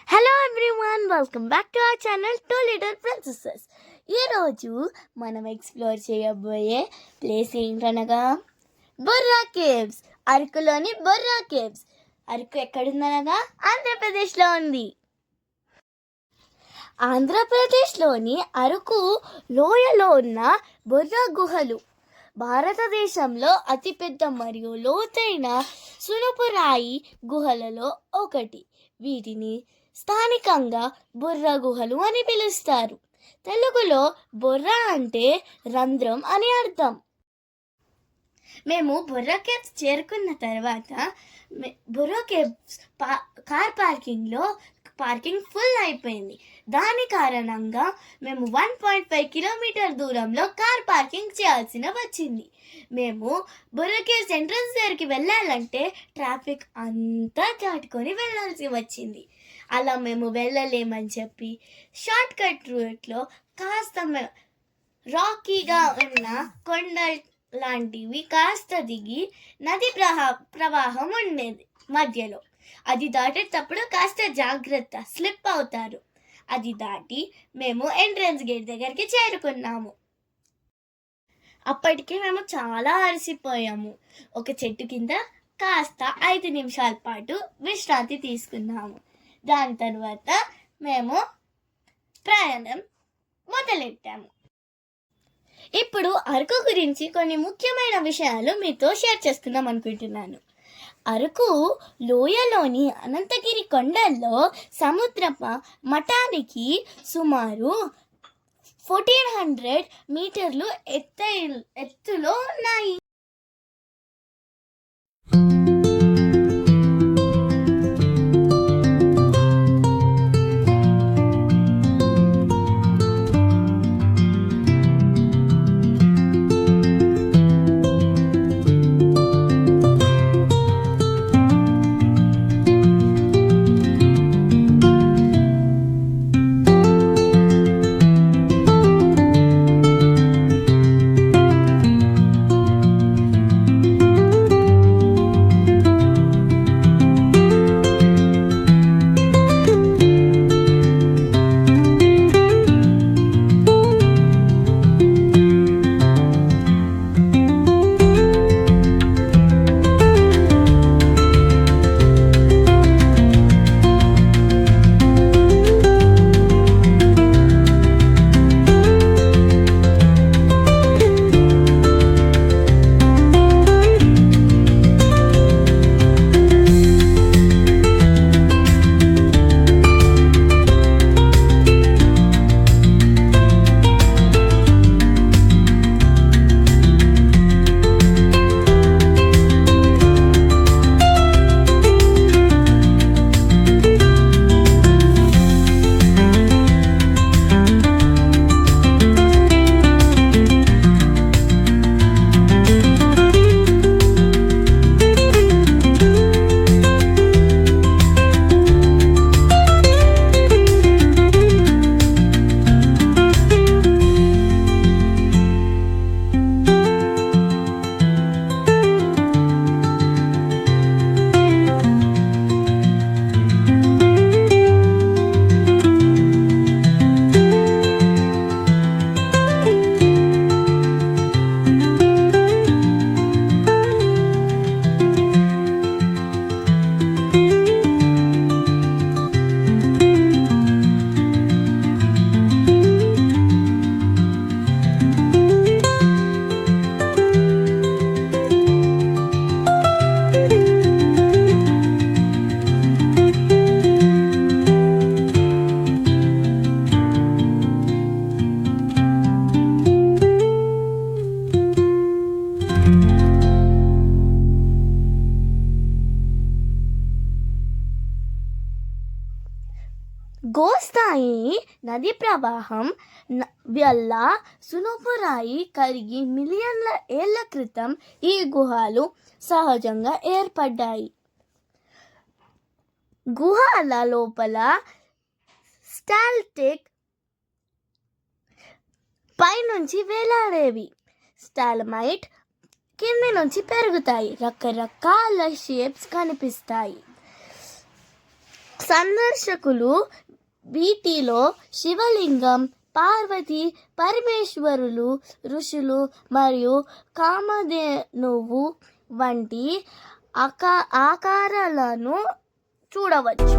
Hello everyone, welcome back to our channel two little princesses. ఈరోజు మనం explore చేయబోయే place ఏంటనగా బొర్రా కేవ్స్. అరకులోని బొర్రా కేవ్స్. అరకు ఎక్కడుందనగా ఆంధ్రప్రదేశ్లో ఉంది. ఆంధ్రప్రదేశ్లోని అరకు లోయలో ఉన్న బొర్రా గుహలు భారతదేశంలో అతిపెద్ద మరియు లోతైన సునుపురాయి గుహలలో ఒకటి. వీటిని స్థానికంగా బొర్రా గుహలు అని పిలుస్తారు. తెలుగులో బొర్రా అంటే రంధ్రం అని అర్థం. మేము బొర్రా కేవ్స్ చేరుకున్న తర్వాత Borra caves car parking full అయిపోయింది. దాని కారణంగా మేము 1.5 కిలోమీటర్ దూరంలో కార్ పార్కింగ్ చేయాల్సిన వచ్చింది. మేము బొర్రా కేవ్స్ ఎంట్రన్స్ దగ్గరికి వెళ్ళాలంటే ట్రాఫిక్ అంతా దాటుకొని వెళ్ళాల్సి వచ్చింది. అలా మేము వెళ్ళలేమని చెప్పి షార్ట్ కట్ రూట్లో కాస్త రాకీగా ఉన్న కొండ లాంటివి కాస్త దిగి నది ప్రవాహం ఉండేది మధ్యలో. అది దాటేటప్పుడు కాస్త జాగ్రత్త, స్లిప్ అవుతారు. అది దాటి మేము ఎంట్రన్స్ గేట్ దగ్గరికి చేరుకున్నాము. అప్పటికే మేము చాలా అలసిపోయాము. ఒక చెట్టు కింద కాస్త 5 నిమిషాల పాటు విశ్రాంతి తీసుకున్నాము. దాని తర్వాత మేము ప్రయాణం మొదలెట్టాము. ఇప్పుడు అరకు గురించి కొన్ని ముఖ్యమైన విషయాలు మీతో షేర్ చేసుకుందాం అనుకుంటున్నాను. అరకు లోయలోని అనంతగిరి కొండల్లో సముద్ర మట్టానికి సుమారు 1400 మీటర్లు ఎత్తులో ఉన్నాయి. గోస్తాయి నది ప్రవాహం వల్ల సునుపురాయి కరిగి మిలియన్ల ఏళ్ల క్రితం ఈ గుహలు సహజంగా ఏర్పడ్డాయి. గుహల లోపల స్టాలక్టైట్ పైనుంచి వేలాడేవి, స్టాలమైట్ కింది నుంచి పెరుగుతాయి. రకరకాల షేప్స్ కనిపిస్తాయి. సందర్శకులు వీటిలో శివలింగం, పార్వతి పరమేశ్వరులు, ఋషులు మరియు కామధేనువు వంటి ఆకారాలను చూడవచ్చు.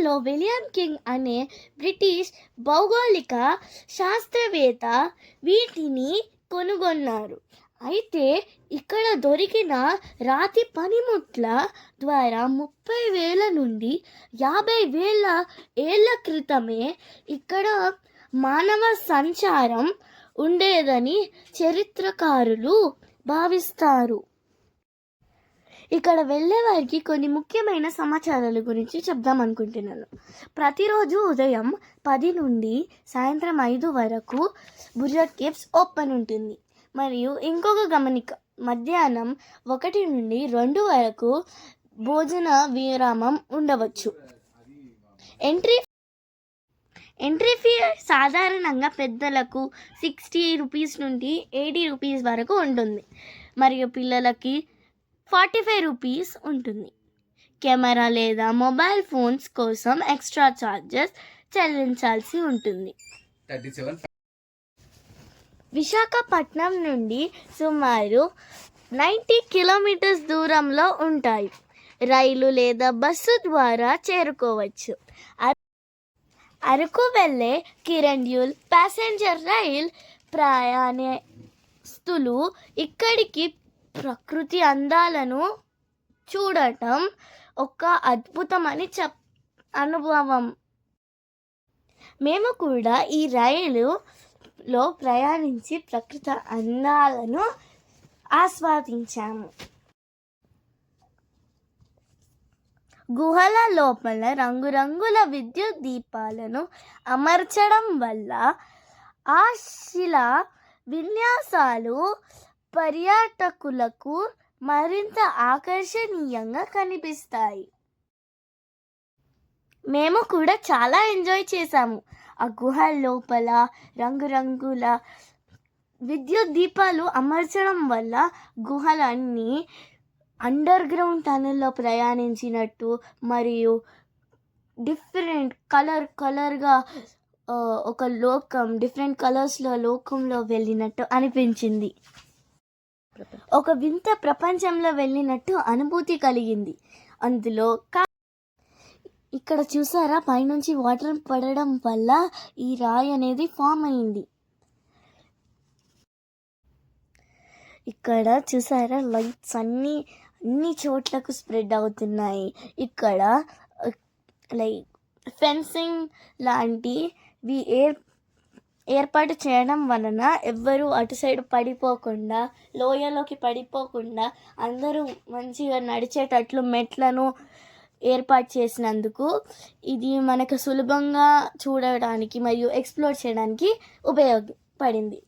లో విలియం కింగ్ అనే బ్రిటిష్ భౌగోళిక శాస్త్రవేత్త వీటిని కనుగొన్నారు. అయితే ఇక్కడ దొరికిన రాతి పనిముట్ల ద్వారా 30,000 నుండి 50,000 ఏళ్ల క్రితమే ఇక్కడ మానవ సంచారం ఉండేదని చరిత్రకారులు భావిస్తారు. ఇక్కడ వెళ్ళే వారికి కొన్ని ముఖ్యమైన సమాచారాల గురించి చెప్దాం అనుకుంటున్నాను. ప్రతిరోజు ఉదయం 10 నుండి సాయంత్రం 5 వరకు బుర్రా కేవ్స్ ఓపెన్ ఉంటుంది. మరియు ఇంకొక గమనిక, మధ్యాహ్నం 1 నుండి 2 వరకు భోజన విరామం ఉండవచ్చు. ఎంట్రీ ఫీ సాధారణంగా పెద్దలకు 60 రూపీస్ నుండి 80 రూపీస్ వరకు ఉంటుంది మరియు పిల్లలకి 45 రూపీస్ ఉంటుంది. కెమెరా లేదా మొబైల్ ఫోన్స్ కోసం ఎక్స్ట్రా ఛార్జెస్ చెల్లించాల్సి ఉంటుంది. విశాఖపట్నం నుండి సుమారు 90 కిలోమీటర్స్ దూరంలో ఉంటాయి. రైలు లేదా బస్సు ద్వారా చేరుకోవచ్చు. అరకు వెళ్ళే కిరణ్యూల్ ప్యాసింజర్ రైల్ ప్రయాణిస్తులు ఇక్కడికి ప్రకృతి అందాలను చూడటం ఒక అద్భుతమైన అనుభవం. మేము కూడా ఈ రైలులో ప్రయాణించి ప్రకృతి అందాలను ఆస్వాదించాము. గుహల లోపల రంగురంగుల విద్యుత్ దీపాలను అమర్చడం వల్ల ఆ శిలా విన్యాసాలు పర్యాటకులకు మరింత ఆకర్షణీయంగా కనిపిస్తాయి. మేము కూడా చాలా ఎంజాయ్ చేసాము. ఆ గుహల లోపల రంగురంగుల విద్యుత్ దీపాలు అమర్చడం వల్ల గుహలన్నీ అండర్ గ్రౌండ్ టనెల్లో ప్రయాణించినట్టు మరియు డిఫరెంట్ కలర్గా ఒక డిఫరెంట్ కలర్స్లో లోకంలో వెళ్ళినట్టు అనిపించింది. ఒక వింత ప్రపంచంలో వెళ్ళినట్టు అనుభూతి కలిగింది. అందులో ఇక్కడ చూసారా, పైనుంచి వాటర్ పడడం వల్ల ఈ రాయి అనేది ఫామ్ అయింది. ఇక్కడ చూసారా, లైట్స్ అన్ని చోట్లకు స్ప్రెడ్ అవుతున్నాయి. ఇక్కడ లైక్ ఫెన్సింగ్ లాంటివి ఏర్పాటు చేయడం వలన ఎవ్వరూ అటు సైడ్ పడిపోకుండా, లోయలోకి పడిపోకుండా అందరూ మంచిగా నడిచేటట్లు మెట్లను ఏర్పాటు చేసినందుకు ఇది మనకు సులభంగా చూడడానికి మరియు ఎక్స్ప్లోర్ చేయడానికి ఉపయోగపడింది.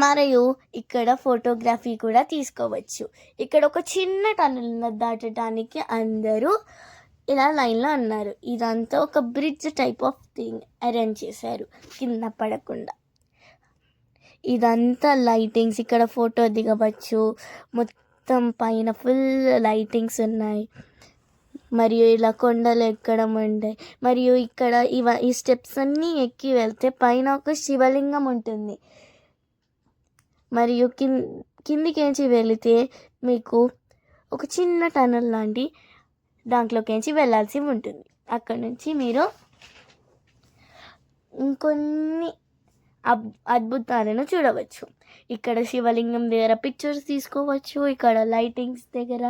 మరియు ఇక్కడ ఫోటోగ్రఫీ కూడా తీసుకోవచ్చు. ఇక్కడ ఒక చిన్న టన్నెల్ దాటడానికి అందరూ ఇలా లైన్లో ఉన్నారు. ఇదంతా ఒక bridge type of thing arrange చేశారు కింద పడకుండా. ఇదంతా లైటింగ్స్, ఇక్కడ ఫోటో దిగవచ్చు. మొత్తం పైన ఫుల్ లైటింగ్స్ ఉన్నాయి. మరియు ఇలా కొండలు ఎక్కడం ఉంటాయి. మరియు ఇక్కడ ఈ స్టెప్స్ అన్నీ ఎక్కి వెళ్తే పైన ఒక శివలింగం ఉంటుంది. మరియు కిందికేంచి వెళితే మీకు ఒక చిన్న టనల్ లాంటి దాంట్లోకించి వెళ్ళాల్సి ఉంటుంది. అక్కడ నుంచి మీరు ఇంకొన్ని అద్భుతాలను చూడవచ్చు. ఇక్కడ శివలింగం దగ్గర పిక్చర్స్ తీసుకోవచ్చు. ఇక్కడ లైటింగ్స్ దగ్గర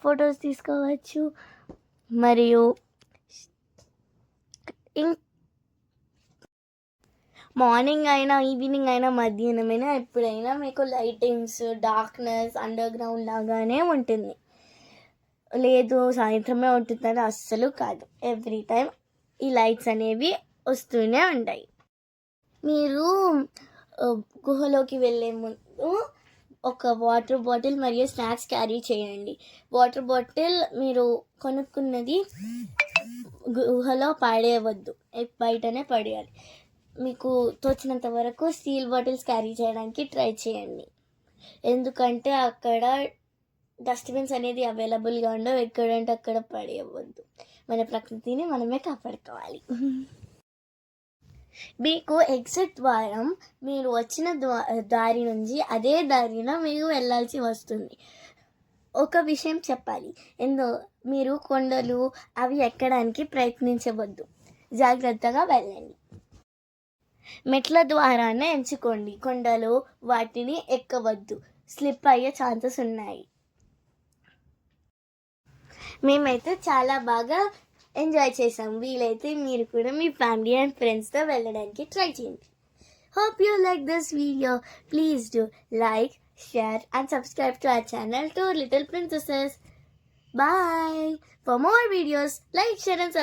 ఫొటోస్ తీసుకోవచ్చు. మరియు మార్నింగ్ అయినా, ఈవినింగ్ అయినా, మధ్యాహ్నం అయినా, ఎప్పుడైనా మీకు లైటింగ్స్, డార్క్నెస్, అండర్ గ్రౌండ్ లాగానే ఉంటుంది. లేదు సాయంత్రమే ఉంటుందని అస్సలు కాదు. ఎవ్రీ టైం ఈ లైట్స్ అనేవి వస్తూనే ఉంటాయి. మీరు గుహలోకి వెళ్ళే ముందు ఒక వాటర్ బాటిల్ మరియు స్నాక్స్ క్యారీ చేయండి. వాటర్ బాటిల్ మీరు కొనుక్కున్నది గుహలో పడేయవద్దు, బయటనే పడేయాలి. మీకు తోచినంత వరకు స్టీల్ బాటిల్స్ క్యారీ చేయడానికి ట్రై చేయండి. ఎందుకంటే అక్కడ డస్ట్బిన్స్ అనేది అవైలబుల్గా ఉండవు. ఎక్కడంటే అక్కడ పడేయవద్దు. మన ప్రకృతిని మనమే కాపాడుకోవాలి. మీకు ఎగ్జిట్ ద్వారం మీరు వచ్చిన దారి నుంచి అదే దారిలో మీరు వెళ్ళాల్సి వస్తుంది. ఒక విషయం చెప్పాలి, మీరు కొండలు అవి ఎక్కడానికి ప్రయత్నించవద్దు. జాగ్రత్తగా వెళ్ళండి. మెట్ల ద్వారానే ఎంచుకోండి. కొండలు వాటిని ఎక్కవద్దు, స్లిప్ అయ్యే ఛాన్సెస్ ఉన్నాయి. మేమైతే చాలా బాగా ఎంజాయ్ చేసాం. వీలైతే మీరు కూడా మీ ఫ్యామిలీ అండ్ ఫ్రెండ్స్తో వెళ్ళడానికి ట్రై చేయండి. Hope you like this video. Please do like, share and subscribe to our channel, Two Little Princesses. Bye. For more videos, like, share and subscribe.